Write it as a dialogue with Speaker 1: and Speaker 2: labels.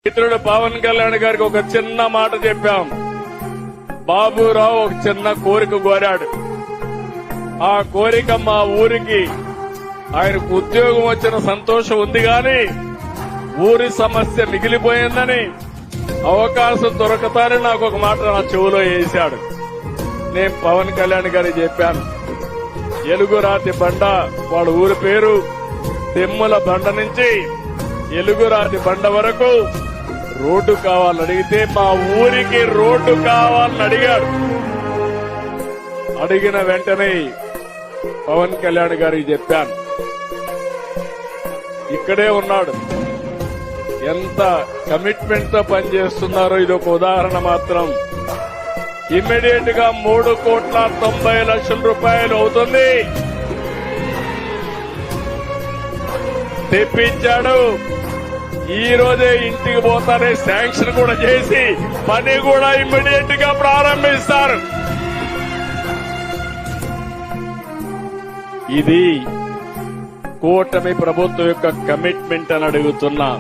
Speaker 1: మిత్రుడు పవన్ కళ్యాణ్ గారికి ఒక చిన్న మాట చెప్పాం. బాబురావు ఒక చిన్న కోరిక కోరాడు. ఆ కోరిక మా ఊరికి ఆయనకు ఉద్యోగం వచ్చిన సంతోషం ఉంది గాని ఊరి సమస్య మిగిలిపోయిందని అవకాశం దొరకతాని నాకు ఒక మాట నా చెవులో వేశాడు. నేను పవన్ కళ్యాణ్ గారికి చెప్పాను, ఎలుగురాతి బండ వాళ్ళ ఊరి పేరు, తిమ్మల బండ నుంచి ఎలుగురాతి బండ వరకు రోడ్డు కావాలని అడిగితే మా ఊరికి రోడ్డు కావాలని అడిగాడు. అడిగిన వెంటనే పవన్ కళ్యాణ్ గారికి చెప్పాను. ఇక్కడే ఉన్నాడు. ఎంత కమిట్మెంట్ తో పనిచేస్తున్నారో ఇదొక ఉదాహరణ మాత్రం. ఇమ్మీడియట్ గా 3,90,00,000 రూపాయలు అవుతుంది తెప్పించాడు. ఈ రోజే ఇంటికి పోతానే శాంక్షన్ కూడా చేసి పని కూడా ఇమ్మీడియట్ గా ప్రారంభిస్తారు. ఇది కూటమి ప్రభుత్వం యొక్క కమిట్మెంట్ అని అడుగుతున్నా.